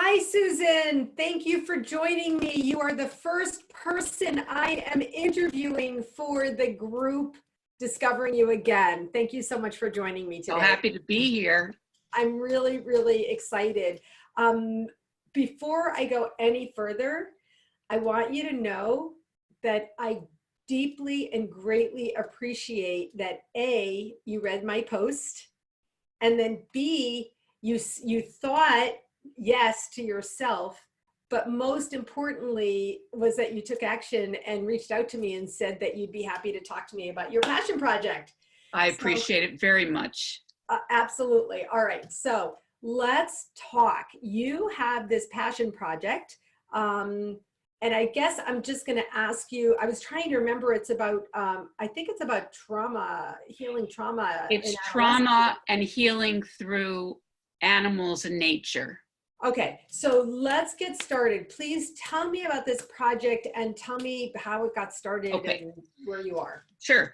Hi, Susan. Thank you for joining me. You are the first person I am interviewing for the group Discovering You Again. Thank you so much for joining me Oh, today. happy to be here. I'm really, really excited. Before I go any further, I want you to know that I deeply and greatly appreciate that A, you read my post, and then B, you thought yes to yourself, but most importantly was that you took action and reached out to me and said that you'd be happy to talk to me about your passion project. I So, appreciate it very much. absolutely. All right, so let's talk. You have this passion project, and I guess I'm just going to ask you. I was trying to remember. It's about. I think it's about trauma, healing trauma in It's adolescence. trauma and healing through animals and nature. Okay, so let's get started. Please tell me about this project and tell me how it got started Okay, and where you are. sure.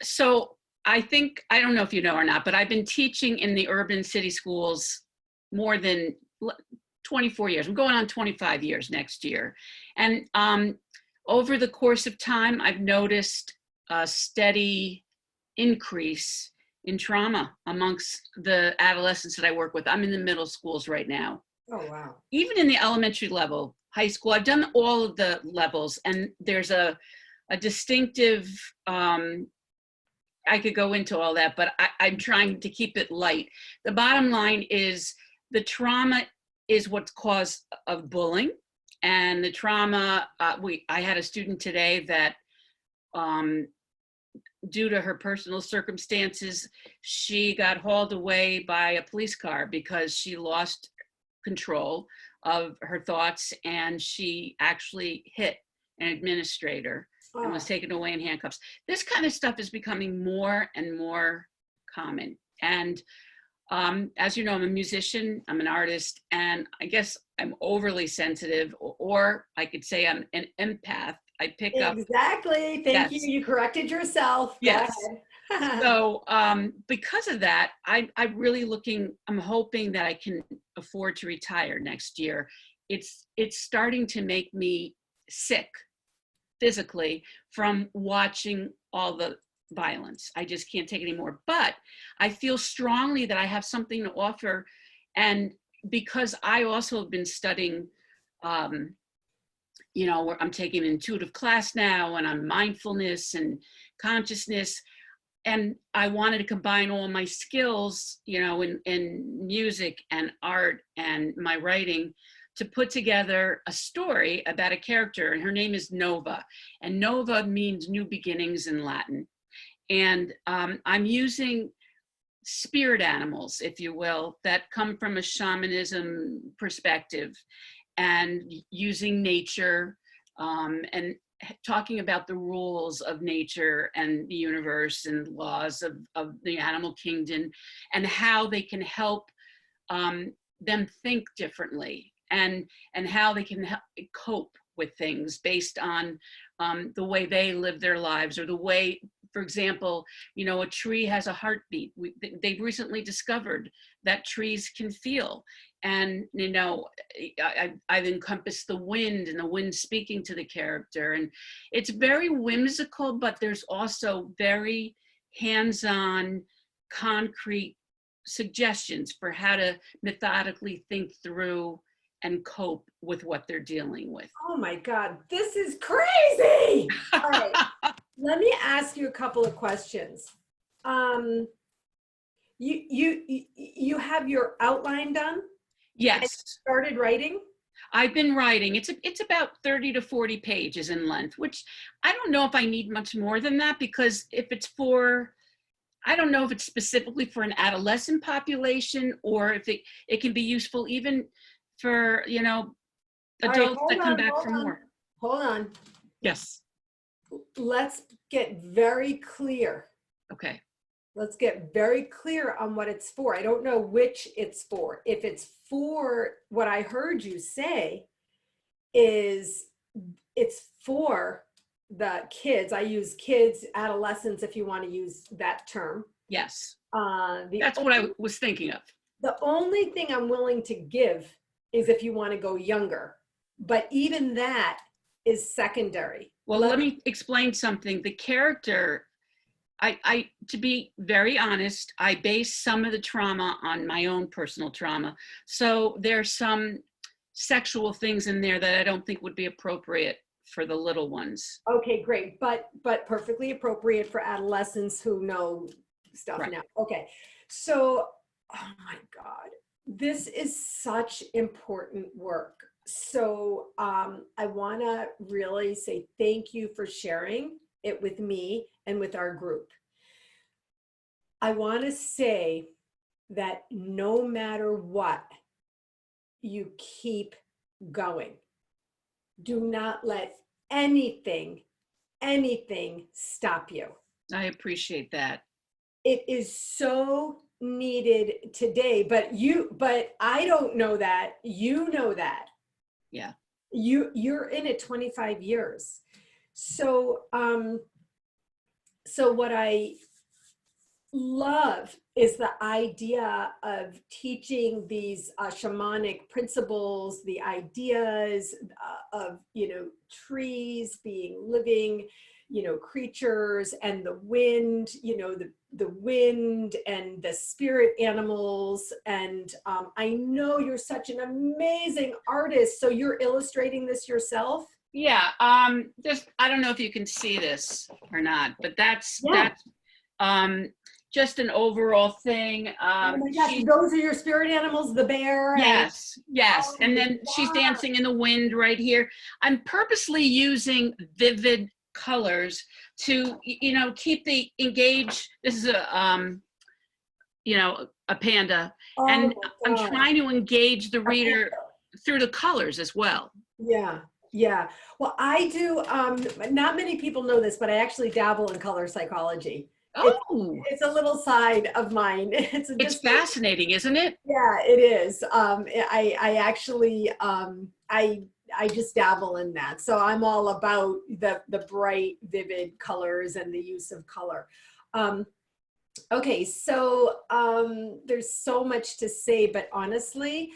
So I don't know if you know or not, but I've been teaching in the urban city schools more than 24 years. I'm going on 25 years next year. And over the course of time, I've noticed a steady increase in trauma amongst the adolescents that I work with. I'm in the middle schools right now. Oh, wow. Even in the elementary level, high school, I've done all of the levels, and there's a distinctive, I could go into all that, but I'm trying to keep it light. The bottom line is the trauma is what's cause of bullying, and the trauma, I had a student today that due to her personal circumstances, she got hauled away by a police car because she lost control of her thoughts, and she actually hit an administrator and was taken away in handcuffs. This kind of stuff is becoming more and more common. And as you know, I'm a musician, I'm an artist, and I guess I'm overly sensitive, or I could say I'm an empath. I pick up. Exactly. Thank you. You corrected yourself. Yes. Go ahead. So because of that, I'm hoping that I can afford to retire next year. It's starting to make me sick physically from watching all the violence. I just can't take it anymore. But I feel strongly that I have something to offer. And because I also have been studying, I'm taking an intuitive class now, and I'm mindfulness and consciousness. And I wanted to combine all my skills, in music and art and my writing, to put together a story about a character, and her name is Nova. And Nova means new beginnings in Latin. And I'm using spirit animals, if you will, that come from a shamanism perspective, and using nature, and talking about the rules of nature and the universe and laws of the animal kingdom, and how they can help them think differently, and how they can cope with things based on the way they live their lives, or the way, for example, a tree has a heartbeat. They've recently discovered that trees can feel. And, I've encompassed the wind, and the wind speaking to the character. And it's very whimsical, but there's also very hands-on, concrete suggestions for how to methodically think through and cope with what they're dealing with. Oh my God, this is crazy. All right, let me ask you a couple of questions. You have your outline done? Yes. And started writing? I've been writing. It's about 30 to 40 pages in length, which I don't know if I need much more than that, because I don't know if it's specifically for an adolescent population, or if it can be useful even for, adults that come back from work. Hold on. Yes. Let's get very clear. Okay. Let's get very clear on what it's for. I don't know which it's for. If it's for what I heard you say is it's for the kids. I use kids, adolescents, if you want to use that term. Yes. That's what I was thinking of. The only thing I'm willing to give is if you want to go younger. But even that is secondary. Well, let me explain something. The character, to be very honest, I base some of the trauma on my own personal trauma. So there's some sexual things in there that I don't think would be appropriate for the little ones. Okay, great. But perfectly appropriate for adolescents who know stuff Right. now. Okay. So, oh my God, this is such important work. So I want to really say thank you for sharing it with me and with our group. I want to say that no matter what, you keep going. Do not let anything stop you. I appreciate that. It is so needed today, but I don't know that. You know that. Yeah. You're in it 25 years. So so what I love is the idea of teaching these shamanic principles, the ideas of, trees being living, creatures, and the wind, the wind and the spirit animals. And I know you're such an amazing artist. So you're illustrating this yourself? Yeah. Just, I don't know if you can see this or not, but that's just an overall thing. Oh my gosh, those are your spirit animals, the bear? Yes, yes. Oh, And then she's dancing in the wind right here. I'm purposely using vivid colors to, keep the engage. This is a panda. oh And my I'm God. trying to engage the reader through the colors as well. Yeah, yeah. Well, I do, not many people know this, but I actually dabble in color psychology. Oh, It's a little side of mine. It's it's just, fascinating, isn't it? yeah, it is. I actually, I just dabble in that. So I'm all about the bright, vivid colors and the use of color. Okay, so there's so much to say, but honestly,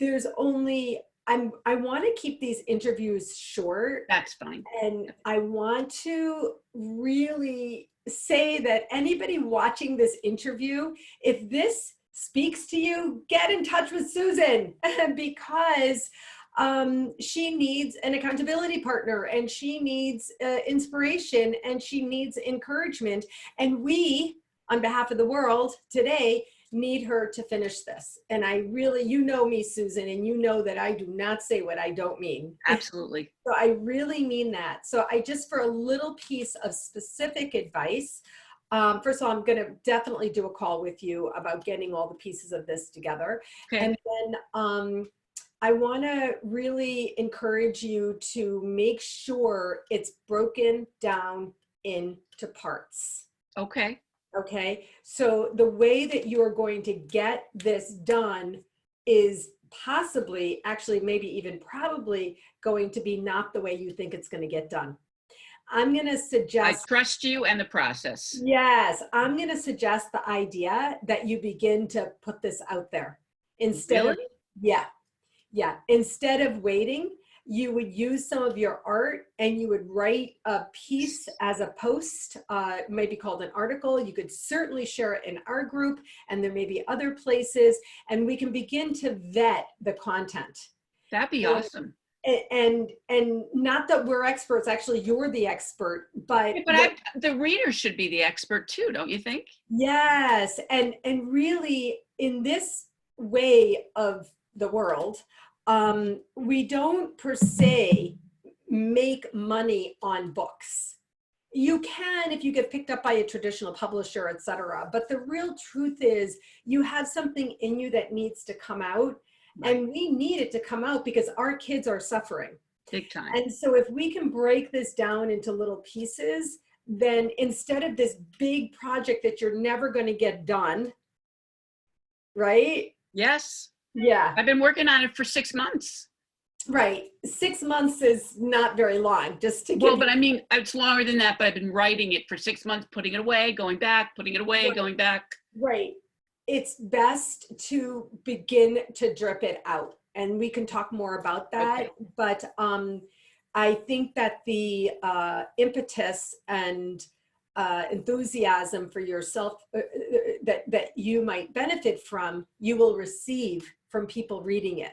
there's only, I want to keep these interviews short. That's fine. And I want to really say that anybody watching this interview, if this speaks to you, get in touch with Susan because she needs an accountability partner, and she needs inspiration, and she needs encouragement. And we, on behalf of the world today, need her to finish this. And I really, me, Susan, and you know that I do not say what I don't mean. Absolutely. So I really mean that. So I just, for a little piece of specific advice, first of all, I'm going to definitely do a call with you about getting all the pieces of this together. Okay. And then I want to really encourage you to make sure it's broken down into parts. Okay. Okay, so the way that you are going to get this done is possibly, actually, maybe even probably going to be not the way you think it's going to get done. I'm going to suggest— I trust you and the process. Yes, I'm going to suggest the idea that you begin to put this out there instead of— yeah, instead of waiting. You would use some of your art and you would write a piece as a post, maybe called an article. You could certainly share it in our group, and there may be other places, and we can begin to vet the content. That'd be awesome. And not that we're experts, actually you're the expert, but the reader should be the expert too, don't you think? Yes, and really in this way of the world, we don't per se make money on books. You can if you get picked up by a traditional publisher, etc. But the real truth is you have something in you that needs to come out, right. And we need it to come out because our kids are suffering. Big time. And so if we can break this down into little pieces, then instead of this big project that you're never going to get done, right? Yes. Yeah. I've been working on it for 6 months. Right. 6 months is not very long, just to Well, but I mean, it's longer than that, but I've been writing it for 6 months, putting it away, going back, putting it away, going back. Right. It's best to begin to drip it out. and we can talk more about that. Okay. But I think that the impetus and enthusiasm for yourself that you might benefit from, you will receive from people reading it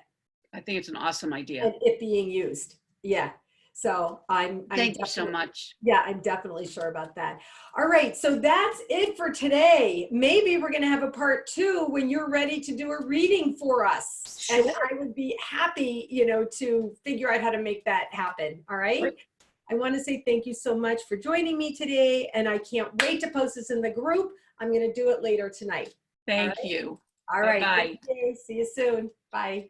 I think it's an awesome idea. and it being used. Yeah. So I'm Thank you so definitely, much. yeah, I'm definitely sure about that. All right. So that's it for today. Maybe we're going to have a part 2 when you're ready to do a reading for us. Sure. And I would be happy, you know, to figure out how to make that happen. All right. Great. I want to say thank you so much for joining me today. And I can't wait to post this in the group. I'm going to do it later tonight. Thank you. All right. Bye-bye. Thank you. See you soon. Bye.